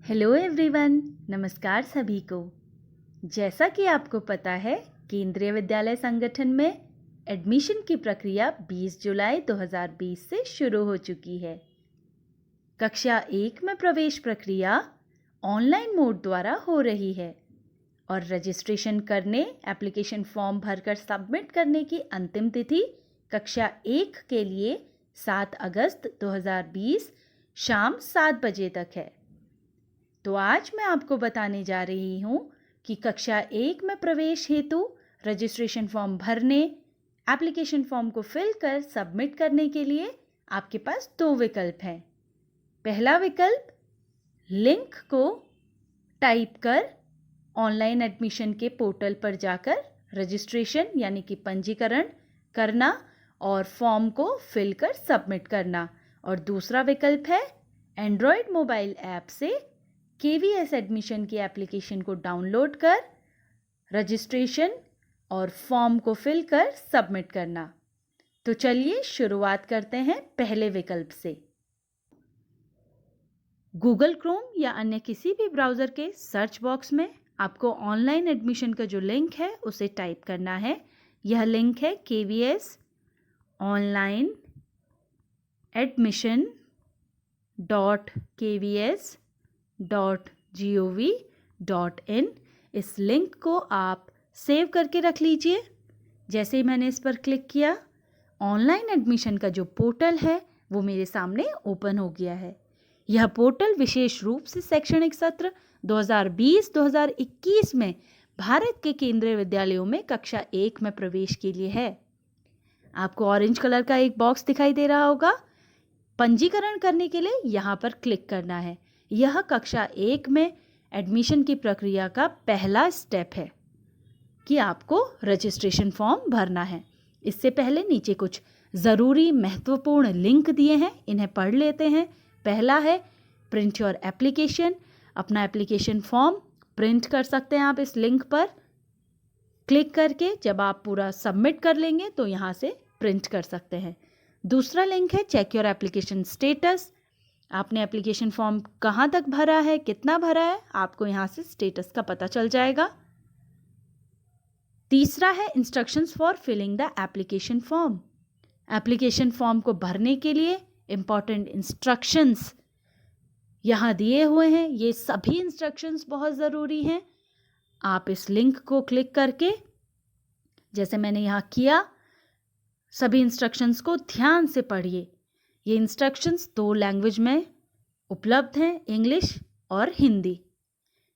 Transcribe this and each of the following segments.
Hello everyone, नमस्कार सभी को। जैसा कि आपको पता है, केंद्रीय विद्यालय संगठन में एडमिशन की प्रक्रिया 20 जुलाई 2020 से शुरू हो चुकी है। कक्षा 1 में प्रवेश प्रक्रिया ऑनलाइन मोड द्वारा हो रही है और रजिस्ट्रेशन करने, एप्लीकेशन फॉर्म भरकर सबमिट करने की अंतिम तिथि कक्षा 1 के लिए 7 अगस्त 2020 शाम 7 बजे तक है। तो आज मैं आपको बताने जा रही हूँ कि कक्षा 1 में प्रवेश हेतु रजिस्ट्रेशन फॉर्म भरने, एप्लीकेशन फॉर्म को फिल कर सबमिट करने के लिए आपके पास 2 विकल्प हैं। पहला विकल्प, लिंक को टाइप कर ऑनलाइन एडमिशन के पोर्टल पर जाकर रजिस्ट्रेशन यानी कि पंजीकरण करना और फॉर्म को फिल कर सबमिट करना। और दूसरा विकल्प है एंड्रॉयड मोबाइल ऐप से KVS एडमिशन की एप्लीकेशन को डाउनलोड कर रजिस्ट्रेशन और फॉर्म को फिल कर सबमिट करना। तो चलिए शुरुआत करते हैं पहले विकल्प से। गूगल क्रोम या अन्य किसी भी ब्राउज़र के सर्च बॉक्स में आपको ऑनलाइन एडमिशन का जो लिंक है उसे टाइप करना है। यह लिंक है KVS online admission.kvs.gov.in। इस लिंक को आप सेव करके रख लीजिए। जैसे ही मैंने इस पर क्लिक किया, ऑनलाइन एडमिशन का जो पोर्टल है वो मेरे सामने ओपन हो गया है। यह पोर्टल विशेष रूप से शैक्षणिक सत्र 2020-2021 में भारत के केंद्रीय विद्यालयों में कक्षा 1 में प्रवेश के लिए है। आपको ऑरेंज कलर का एक बॉक्स दिखाई दे रहा होगा। पंजीकरण करने के लिए यहाँ पर क्लिक करना है। यह कक्षा 1 में एडमिशन की प्रक्रिया का पहला स्टेप है कि आपको रजिस्ट्रेशन फॉर्म भरना है। इससे पहले नीचे कुछ ज़रूरी महत्वपूर्ण लिंक दिए हैं, इन्हें पढ़ लेते हैं। पहला है प्रिंट योर एप्लीकेशन। अपना एप्लीकेशन फॉर्म प्रिंट कर सकते हैं आप इस लिंक पर क्लिक करके। जब आप पूरा सबमिट कर लेंगे तो यहाँ से प्रिंट कर सकते हैं। दूसरा लिंक है चेक योर एप्लीकेशन स्टेटस। आपने एप्लीकेशन फॉर्म कहाँ तक भरा है, कितना भरा है, आपको यहाँ से स्टेटस का पता चल जाएगा। तीसरा है instructions for filling the application form. Application form को भरने के लिए इंपॉर्टेंट इंस्ट्रक्शंस यहाँ दिए हुए हैं। ये सभी इंस्ट्रक्शंस बहुत ज़रूरी हैं। आप इस लिंक को क्लिक करके, जैसे मैंने यहाँ किया, सभी इंस्ट्रक्शंस को ध्यान से पढ़िए। ये इंस्ट्रक्शंस 2 लैंग्वेज में उपलब्ध हैं, इंग्लिश और हिंदी।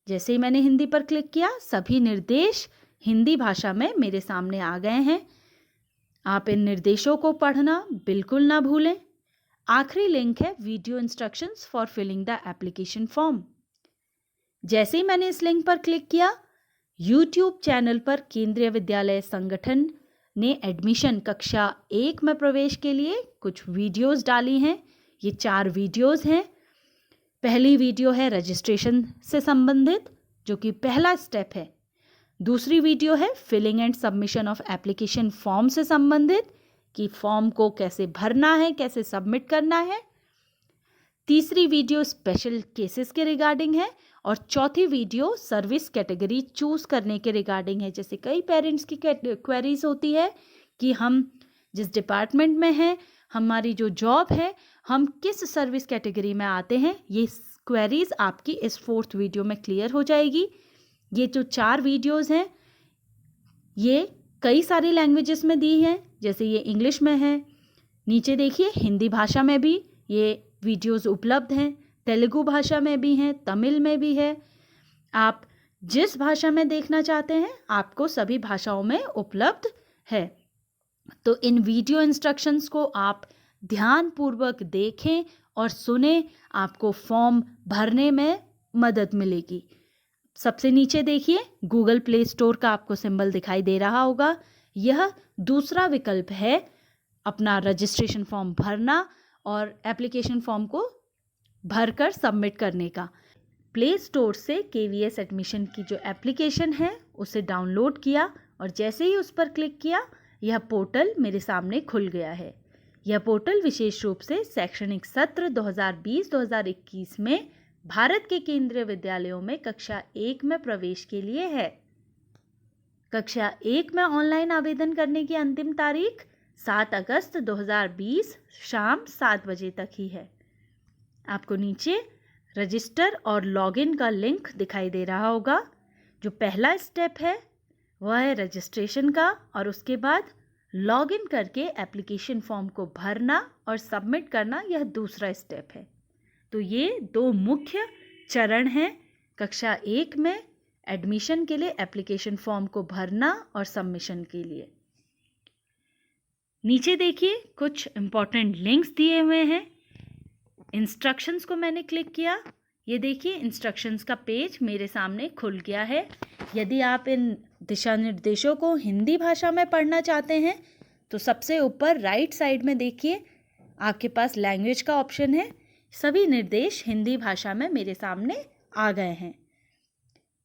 जैसे ही मैंने हिंदी पर क्लिक किया, सभी निर्देश हिंदी भाषा में मेरे सामने आ गए हैं। आप इन निर्देशों को पढ़ना बिल्कुल ना भूलें। आखिरी लिंक है video instructions for filling the application form. जैसे ही मैंने इस लिंक पर क्लिक किया, YouTube चैनल पर केंद्रीय विद्यालय संगठन ने एडमिशन कक्षा 1 में प्रवेश के लिए कुछ वीडियोस डाली हैं। ये 4 वीडियोस हैं। पहली वीडियो है रजिस्ट्रेशन से संबंधित, जो कि पहला स्टेप है। दूसरी वीडियो है filling and submission of application form से संबंधित, कि फॉर्म को कैसे भरना है, कैसे सबमिट करना है। तीसरी वीडियो स्पेशल केसेस के रिगार्डिंग है और चौथी वीडियो सर्विस कैटेगरी चूज़ करने के रिगार्डिंग है। जैसे कई पेरेंट्स की क्वेरीज होती है कि हम जिस डिपार्टमेंट में हैं, हमारी जो जॉब है, हम किस सर्विस कैटेगरी में आते हैं। ये क्वेरीज आपकी इस 4th वीडियो में क्लियर हो जाएगी। ये जो 4 वीडियोस हैं, ये कई सारी लैंग्वेजेस में दी हैं। जैसे ये इंग्लिश में है, नीचे देखिए हिंदी भाषा में भी ये वीडियोस उपलब्ध हैं, तेलुगु भाषा में भी हैं, तमिल में भी है। आप जिस भाषा में देखना चाहते हैं, आपको सभी भाषाओं में उपलब्ध है। तो इन वीडियो इंस्ट्रक्शंस को आप ध्यानपूर्वक देखें और सुने, आपको फॉर्म भरने में मदद मिलेगी। सबसे नीचे देखिए गूगल प्ले स्टोर का आपको सिंबल दिखाई दे रहा होगा। यह दूसरा विकल्प है अपना रजिस्ट्रेशन फॉर्म भरना और एप्लीकेशन फॉर्म को भरकर सबमिट करने का। प्ले स्टोर से KVS एडमिशन की जो एप्लीकेशन है उसे डाउनलोड किया और जैसे ही उस पर क्लिक किया, यह पोर्टल मेरे सामने खुल गया है। यह पोर्टल विशेष रूप से शैक्षणिक सत्र 2020-2021 में भारत के केंद्रीय विद्यालयों में कक्षा 1 में प्रवेश के लिए है। कक्षा 1 में ऑनलाइन आवेदन करने की अंतिम तारीख 7 अगस्त 2020 शाम 7 बजे तक ही है। आपको नीचे रजिस्टर और लॉगिन का लिंक दिखाई दे रहा होगा। जो पहला स्टेप है वह है रजिस्ट्रेशन का, और उसके बाद लॉगिन करके एप्लीकेशन फॉर्म को भरना और सबमिट करना, यह दूसरा स्टेप है। तो ये दो मुख्य चरण हैं कक्षा 1 में एडमिशन के लिए एप्लीकेशन फॉर्म को भरना और सबमिशन के लिए। नीचे देखिए कुछ इम्पॉर्टेंट लिंक्स दिए हुए हैं। इंस्ट्रक्शंस को मैंने क्लिक किया, ये देखिए इंस्ट्रक्शंस का पेज मेरे सामने खुल गया है। यदि आप इन दिशा निर्देशों को हिंदी भाषा में पढ़ना चाहते हैं तो सबसे ऊपर राइट साइड में देखिए आपके पास लैंग्वेज का ऑप्शन है। सभी निर्देश हिंदी भाषा में मेरे सामने आ गए हैं।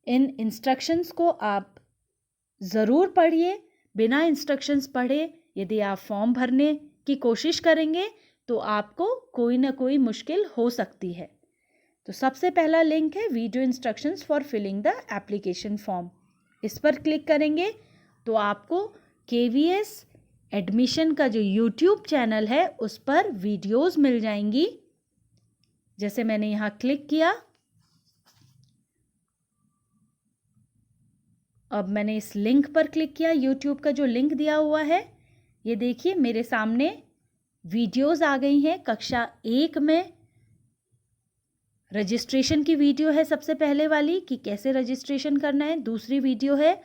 इन इंस्ट्रक्शंस को आप ज़रूर पढ़िए। बिना इंस्ट्रक्शंस पढ़े यदि आप फॉर्म भरने की कोशिश करेंगे तो आपको कोई ना कोई मुश्किल हो सकती है। तो सबसे पहला लिंक है video instructions for filling the application form. इस पर क्लिक करेंगे तो आपको KVS एडमिशन का जो YouTube चैनल है उस पर वीडियोस मिल जाएंगी। जैसे मैंने यहाँ क्लिक किया, अब मैंने इस लिंक पर क्लिक किया, YouTube का जो लिंक दिया हुआ है, ये देखिए मेरे सामने वीडियोस आ गई हैं। कक्षा 1 में रजिस्ट्रेशन की वीडियो है सबसे पहले वाली कि कैसे रजिस्ट्रेशन करना है। दूसरी वीडियो है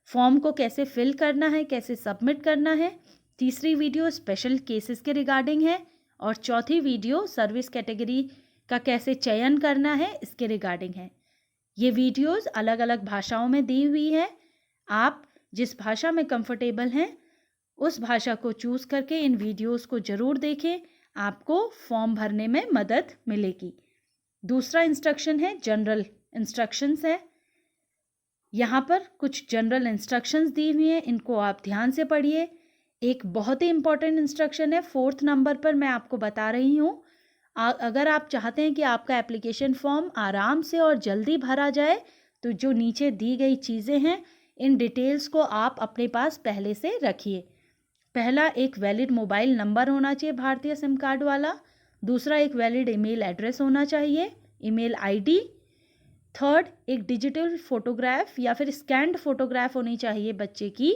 फॉर्म को कैसे फिल करना है, कैसे सबमिट करना है। तीसरी वीडियो स्पेशल केसेस के रिगार्डिंग है, और चौथी वीडियो सर्विस कैटेगरी का कैसे चयन करना है इसके रिगार्डिंग है। ये वीडियोस अलग अलग भाषाओं में दी हुई है। आप जिस भाषा में कंफर्टेबल हैं उस भाषा को चूज़ करके इन वीडियोस को ज़रूर देखें, आपको फॉर्म भरने में मदद मिलेगी। दूसरा इंस्ट्रक्शन है जनरल इंस्ट्रक्शंस है। यहाँ पर कुछ जनरल इंस्ट्रक्शंस दी हुई हैं, इनको आप ध्यान से पढ़िए। एक बहुत ही इंपॉर्टेंट इंस्ट्रक्शन है 4th नंबर पर मैं आपको बता रही हूँ। अगर आप चाहते हैं कि आपका एप्लीकेशन फॉर्म आराम से और जल्दी भरा जाए तो जो नीचे दी गई चीज़ें हैं इन डिटेल्स को आप अपने पास पहले से रखिए। पहला, एक वैलिड मोबाइल नंबर होना चाहिए भारतीय सिम कार्ड वाला। दूसरा, एक वैलिड ईमेल एड्रेस होना चाहिए, ईमेल आईडी। थर्ड, एक डिजिटल फोटोग्राफ या फिर स्कैन्ड फोटोग्राफ होनी चाहिए बच्चे की,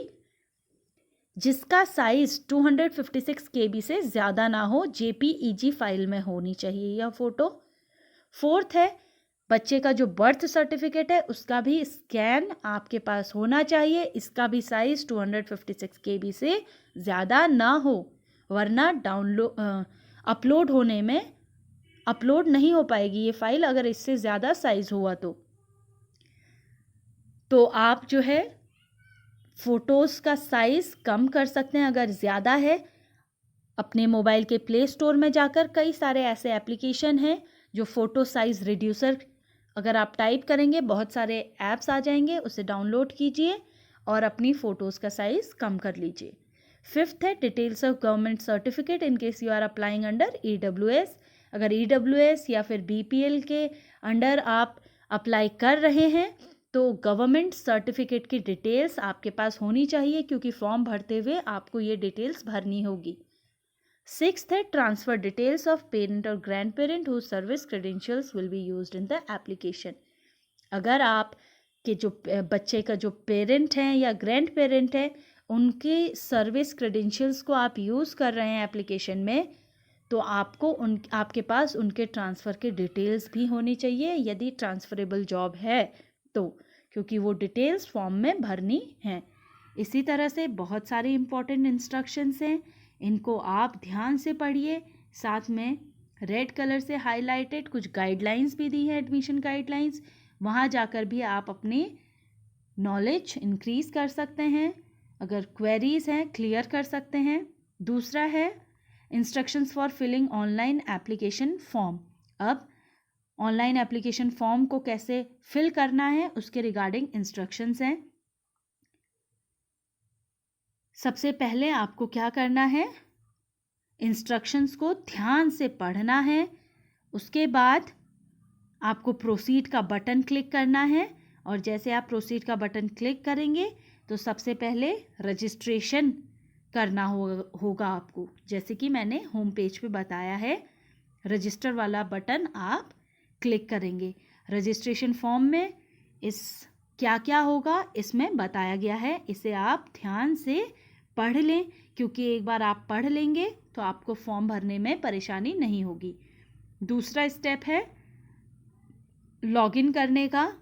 जिसका साइज 256 KB से ज़्यादा ना हो, JPEG फाइल में होनी चाहिए यह फ़ोटो। फोर्थ है बच्चे का जो बर्थ सर्टिफिकेट है उसका भी स्कैन आपके पास होना चाहिए, इसका भी साइज 256 KB से ज़्यादा ना हो, वरना अपलोड नहीं हो पाएगी ये फाइल अगर इससे ज़्यादा साइज हुआ तो आप जो है फ़ोटोज़ का साइज़ कम कर सकते हैं। अगर ज़्यादा है अपने मोबाइल के प्ले स्टोर में जाकर कई सारे ऐसे एप्लीकेशन हैं जो फ़ोटो साइज़ रिड्यूसर, अगर आप टाइप करेंगे बहुत सारे ऐप्स आ जाएंगे, उसे डाउनलोड कीजिए और अपनी फ़ोटोज़ का साइज़ कम कर लीजिए। फिफ्थ है details of government certificate in case you are applying under EWS। अगर EWS या फिर BPL के अंडर आप अप्लाई कर रहे हैं तो गवर्नमेंट सर्टिफिकेट की डिटेल्स आपके पास होनी चाहिए, क्योंकि फॉर्म भरते हुए आपको ये डिटेल्स भरनी होगी। सिक्स्थ है ट्रांसफ़र डिटेल्स ऑफ पेरेंट और grandparent whose service credentials will be used in the application. अगर आप के जो बच्चे का जो पेरेंट हैं या ग्रैंड पेरेंट है उनके सर्विस क्रेडेंशियल्स को आप यूज़ कर रहे हैं एप्लीकेशन में, तो आपको आपके पास उनके ट्रांसफ़र के डिटेल्स भी होनी चाहिए यदि ट्रांसफरेबल जॉब है तो, क्योंकि वो डिटेल्स फॉर्म में भरनी हैं। इसी तरह से बहुत सारे इंपॉर्टेंट इंस्ट्रक्शंस हैं, इनको आप ध्यान से पढ़िए। साथ में रेड कलर से हाईलाइटेड कुछ गाइडलाइंस भी दी है, एडमिशन गाइडलाइंस, वहाँ जाकर भी आप अपनी नॉलेज इंक्रीज़ कर सकते हैं। अगर क्वेरीज हैं क्लियर कर सकते हैं। दूसरा है instructions for filling online application form. अब ऑनलाइन एप्लीकेशन फॉर्म को कैसे फिल करना है उसके रिगार्डिंग इंस्ट्रक्शंस हैं। सबसे पहले आपको क्या करना है, इंस्ट्रक्शंस को ध्यान से पढ़ना है। उसके बाद आपको प्रोसीड का बटन क्लिक करना है और जैसे आप प्रोसीड का बटन क्लिक करेंगे तो सबसे पहले रजिस्ट्रेशन करना होगा आपको। जैसे कि मैंने होम पेज पे बताया है, रजिस्टर वाला बटन आप क्लिक करेंगे। रजिस्ट्रेशन फॉर्म में इस क्या क्या होगा इसमें बताया गया है, इसे आप ध्यान से पढ़ लें, क्योंकि एक बार आप पढ़ लेंगे तो आपको फॉर्म भरने में परेशानी नहीं होगी। दूसरा स्टेप है लॉगिन करने का।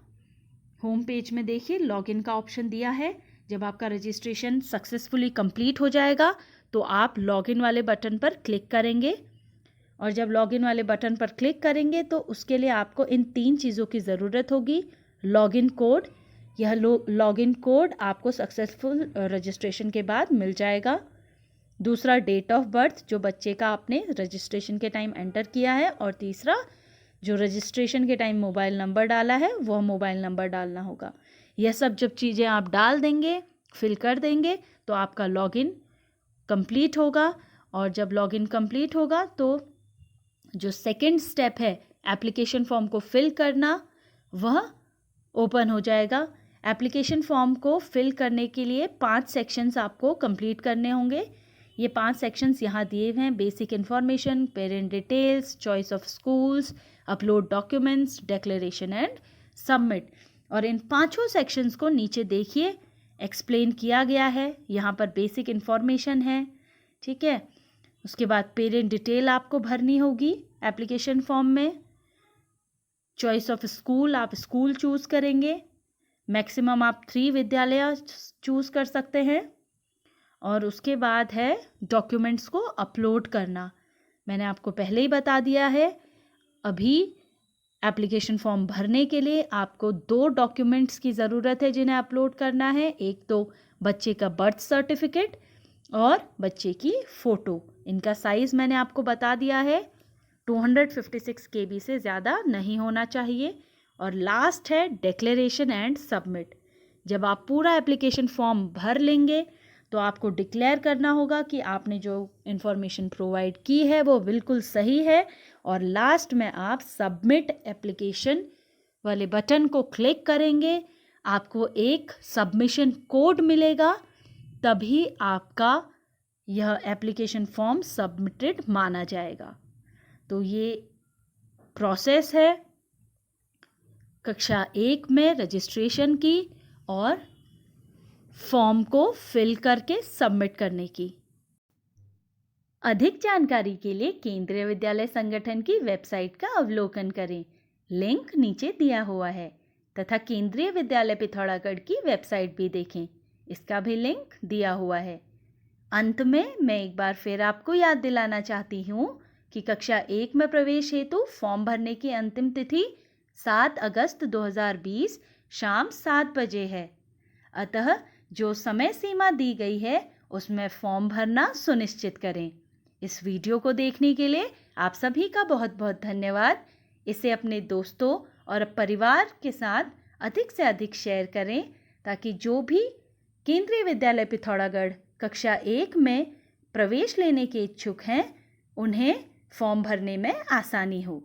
होम पेज में देखिए लॉगिन का ऑप्शन दिया है। जब आपका रजिस्ट्रेशन सक्सेसफुली कंप्लीट हो जाएगा तो आप लॉगिन वाले बटन पर क्लिक करेंगे और जब लॉगिन वाले बटन पर क्लिक करेंगे तो उसके लिए आपको इन 3 चीज़ों की ज़रूरत होगी। लॉगिन कोड, यह लॉगिन कोड आपको सक्सेसफुल रजिस्ट्रेशन के बाद मिल जाएगा। दूसरा डेट ऑफ बर्थ, जो बच्चे का आपने रजिस्ट्रेशन के टाइम एंटर किया है, और तीसरा जो रजिस्ट्रेशन के टाइम मोबाइल नंबर डाला है वह मोबाइल नंबर डालना होगा। यह सब जब चीज़ें आप डाल देंगे, फिल कर देंगे, तो आपका लॉगिन कंप्लीट होगा। और जब लॉगिन कंप्लीट होगा तो जो सेकंड स्टेप है एप्लीकेशन फॉर्म को फिल करना, वह ओपन हो जाएगा। एप्लीकेशन फॉर्म को फिल करने के लिए 5 सेक्शंस आपको कंप्लीट करने होंगे। ये 5 सेक्शंस यहाँ दिए हुए हैं। Basic information, parent details, choice of schools, upload documents, declaration and submit. और इन 5 सेक्शंस को नीचे देखिए एक्सप्लेन किया गया है। यहाँ पर बेसिक इन्फॉर्मेशन है, ठीक है। उसके बाद पेरेंट डिटेल आपको भरनी होगी एप्लीकेशन फॉर्म में। चॉइस ऑफ स्कूल, आप स्कूल चूज़ करेंगे। मैक्सिमम आप 3 विद्यालय चूज़ कर सकते हैं। और उसके बाद है डॉक्यूमेंट्स को अपलोड करना। मैंने आपको पहले ही बता दिया है, अभी एप्लीकेशन फॉर्म भरने के लिए आपको 2 डॉक्यूमेंट्स की ज़रूरत है जिन्हें अपलोड करना है। एक तो बच्चे का बर्थ सर्टिफिकेट और बच्चे की फ़ोटो। इनका साइज़ मैंने आपको बता दिया है, 256 KB से ज़्यादा नहीं होना चाहिए। और लास्ट है डिक्लेरेशन एंड सबमिट। जब आप पूरा एप्लीकेशन फॉर्म भर लेंगे तो आपको डिक्लेयर करना होगा कि आपने जो इन्फॉर्मेशन प्रोवाइड की है वो बिल्कुल सही है। और लास्ट में आप सबमिट एप्लीकेशन वाले बटन को क्लिक करेंगे। आपको एक सबमिशन कोड मिलेगा, तभी आपका यह एप्लीकेशन फॉर्म सबमिटेड माना जाएगा। तो ये प्रोसेस है कक्षा 1 में रजिस्ट्रेशन की और फॉर्म को फिल करके सबमिट करने की। अधिक जानकारी के लिए केंद्रीय विद्यालय संगठन की वेबसाइट का अवलोकन करें। लिंक नीचे दिया हुआ है तथा केंद्रीय विद्यालय पिथौरागढ़ की वेबसाइट भी देखें, इसका भी लिंक दिया हुआ है। अंत में मैं एक बार फिर आपको याद दिलाना चाहती हूँ कि कक्षा 1 में प्रवेश हेतु फॉर्म भरने की अंतिम तिथि 7 अगस्त 2020 शाम 7 बजे है। अतः जो समय सीमा दी गई है उसमें फॉर्म भरना सुनिश्चित करें। इस वीडियो को देखने के लिए आप सभी का बहुत बहुत धन्यवाद। इसे अपने दोस्तों और परिवार के साथ अधिक से अधिक शेयर करें ताकि जो भी केंद्रीय विद्यालय पिथौरागढ़ कक्षा 1 में प्रवेश लेने के इच्छुक हैं उन्हें फॉर्म भरने में आसानी हो।